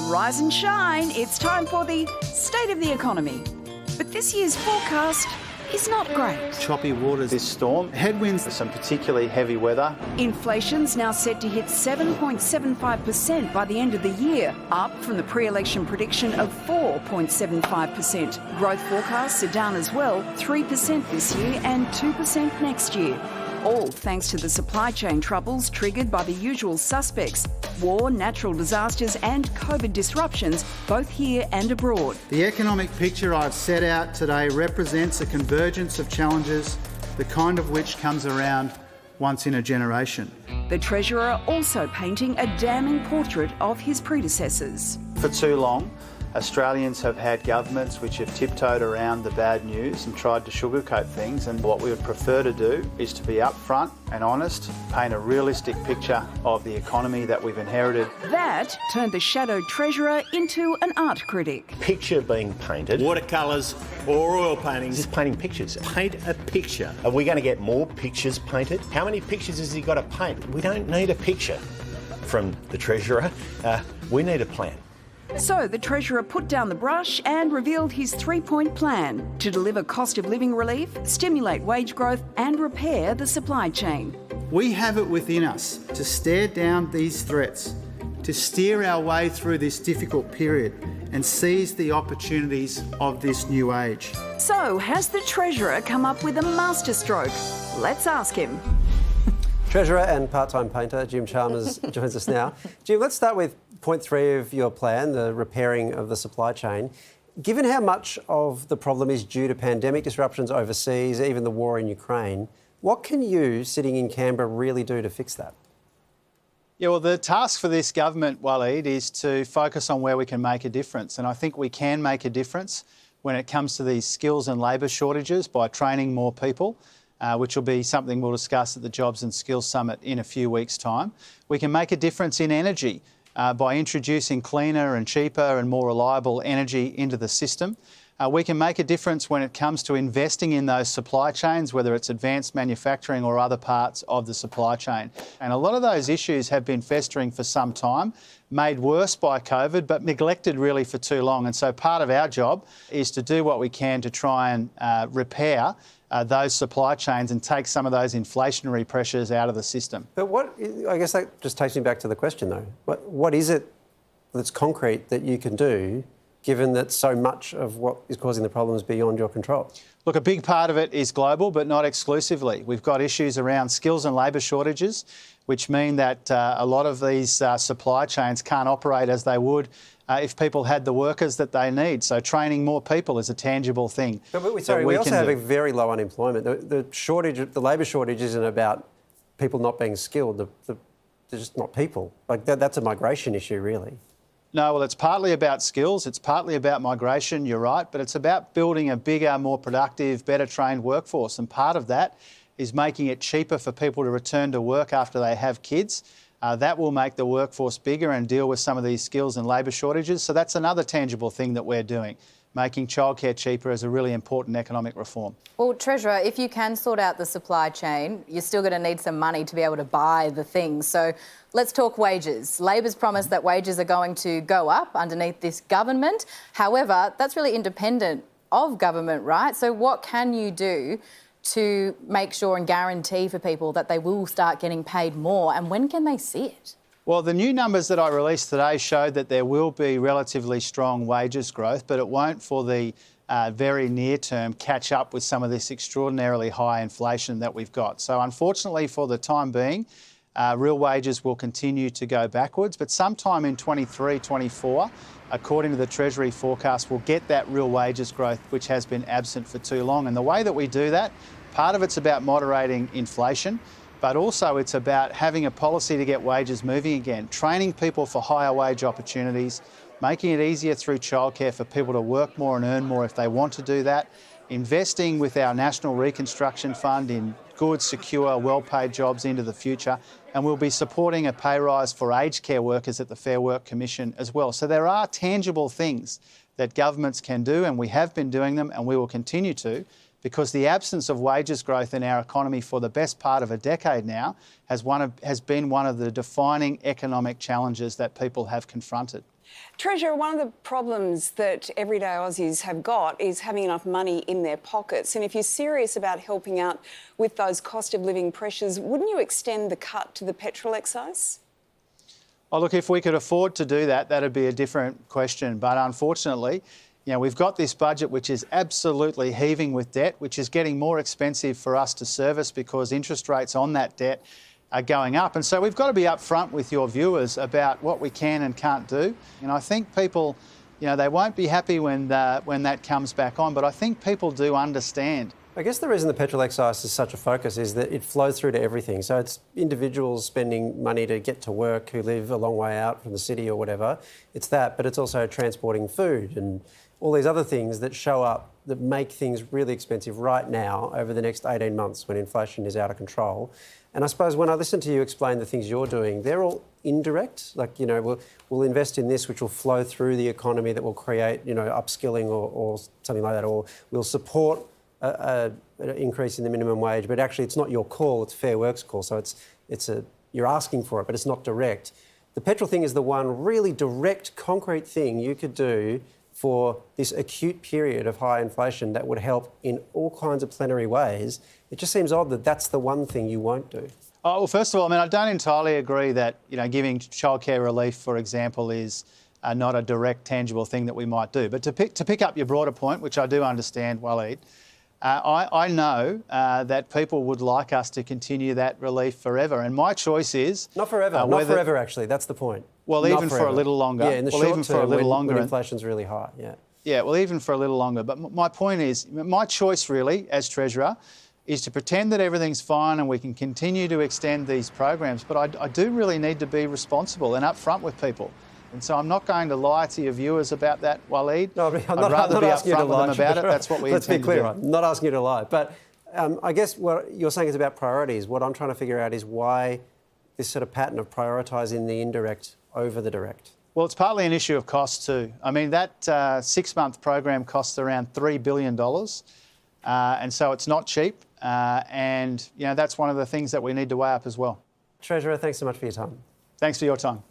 Rise and shine, it's time for the state of the economy. But this year's forecast is not great. Choppy waters this storm, headwinds, some particularly heavy weather. Inflation's now set to hit 7.75% by the end of the year, up from the pre-election prediction of 4.75%. Growth forecasts are down as well, 3% this year and 2% next year. All thanks to the supply chain troubles triggered by the usual suspects: war, natural disasters and COVID disruptions, both here and abroad. The economic picture I've set out today represents a convergence of challenges, the kind of which comes around once in a generation. The Treasurer also painting a damning portrait of his predecessors. For too long, Australians have had governments which have tiptoed around the bad news and tried to sugarcoat things, and what we would prefer to do is to be upfront and honest, paint a realistic picture of the economy that we've inherited. That turned the shadowed Treasurer into an art critic. Picture being painted. Watercolours or oil paintings. Just painting pictures. Paint a picture. Are we going to get more pictures painted? How many pictures has he got to paint? We don't need a picture from the Treasurer. We need a plan. So the Treasurer put down the brush and revealed his three-point plan to deliver cost of living relief, stimulate wage growth and repair the supply chain. We have it within us to stare down these threats, to steer our way through this difficult period and seize the opportunities of this new age. So has the Treasurer come up with a masterstroke? Let's ask him. Treasurer and part-time painter Jim Chalmers joins us now. Jim, let's start with point 3 of your plan, the repairing of the supply chain. Given how much of the problem is due to pandemic disruptions overseas, even the war in Ukraine, what can you, sitting in Canberra, really do to fix that? Yeah, well, the task for this government, Waleed, is to focus on where we can make a difference. And I think we can make a difference when it comes to these skills and labour shortages by training more people, which will be something we'll discuss at the Jobs and Skills Summit in a few weeks' time. We can make a difference in energy by introducing cleaner and cheaper and more reliable energy into the system. We can make a difference when it comes to investing in those supply chains, whether it's advanced manufacturing or other parts of the supply chain. And a lot of those issues have been festering for some time, made worse by COVID, but neglected really for too long. And so part of our job is to do what we can to try and repair those supply chains and take some of those inflationary pressures out of the system. But I guess that just takes me back to the question though. What is it that's concrete that you can do, given that so much of what is causing the problem is beyond your control? Look, a big part of it is global, but not exclusively. We've got issues around skills and labour shortages, which mean that a lot of these supply chains can't operate as they would if people had the workers that they need. So training more people is a tangible thing. But we also have a very low unemployment. The labour shortage isn't about people not being skilled. They're just not people. Like that's a migration issue, really. No, well, it's partly about skills, it's partly about migration, you're right, but it's about building a bigger, more productive, better trained workforce. And part of that is making it cheaper for people to return to work after they have kids. That will make the workforce bigger and deal with some of these skills and labour shortages. So that's another tangible thing that we're doing. Making childcare cheaper is a really important economic reform. Well, Treasurer, if you can sort out the supply chain, you're still going to need some money to be able to buy the things. So let's talk wages. Labor's promised that wages are going to go up underneath this government. However, that's really independent of government, right? So what can you do to make sure and guarantee for people that they will start getting paid more, and when can they see it? Well, the new numbers that I released today showed that there will be relatively strong wages growth, but it won't for the very near term catch up with some of this extraordinarily high inflation that we've got. So unfortunately for the time being, real wages will continue to go backwards, but sometime in 23-24, according to the Treasury forecast, we'll get that real wages growth which has been absent for too long. And the way that we do that, part of it's about moderating inflation, but also it's about having a policy to get wages moving again, training people for higher wage opportunities, making it easier through childcare for people to work more and earn more if they want to do that, investing with our National Reconstruction Fund in good, secure, well-paid jobs into the future, and we'll be supporting a pay rise for aged care workers at the Fair Work Commission as well. So there are tangible things that governments can do, and we have been doing them and we will continue to because the absence of wages growth in our economy for the best part of a decade now has been one of the defining economic challenges that people have confronted. Treasurer, one of the problems that everyday Aussies have got is having enough money in their pockets. And if you're serious about helping out with those cost of living pressures, wouldn't you extend the cut to the petrol excise? Oh, look, if we could afford to do that, that'd be a different question. But unfortunately, we've got this budget which is absolutely heaving with debt, which is getting more expensive for us to service because interest rates on that debt are going up. And so we've got to be upfront with your viewers about what we can and can't do. And I think people, they won't be happy when that comes back on, but I think people do understand. I guess the reason the petrol excise is such a focus is that it flows through to everything. So it's individuals spending money to get to work who live a long way out from the city or whatever. It's that, but it's also transporting food and all these other things that show up that make things really expensive right now over the next 18 months when inflation is out of control. And I suppose when I listen to you explain the things you're doing, they're all indirect. Like, we'll invest in this, which will flow through the economy, that will create, upskilling or something like that, or we'll support an increase in the minimum wage. But actually, it's not your call; it's Fair Work's call. So you're asking for it, but it's not direct. The petrol thing is the one really direct, concrete thing you could do for this acute period of high inflation that would help in all kinds of plenary ways. It just seems odd that that's the one thing you won't do. Oh, well, first of all, I don't entirely agree that, giving childcare relief, for example, is not a direct, tangible thing that we might do. But to pick up your broader point, which I do understand, Waleed, I know that people would like us to continue that relief forever. And my choice is... Not forever. Not forever, actually. That's the point. Well, even for a little longer. Yeah, in the short term, when inflation's really high, yeah. Yeah, well, even for a little longer. But my point is, my choice really, as Treasurer, is to pretend that everything's fine and we can continue to extend these programs. But I do really need to be responsible and upfront with people. And so I'm not going to lie to your viewers about that, Waleed. No, I'd rather be upfront with them about it. That's what we Let's be clear. to do. I'm not asking you to lie. But I guess what you're saying is about priorities. What I'm trying to figure out is why this sort of pattern of prioritising the indirect over the direct. Well, it's partly an issue of cost too. That 6-month program costs around $3 billion. And so it's not cheap. And, that's one of the things that we need to weigh up as well. Treasurer, thanks so much for your time. Thanks for your time.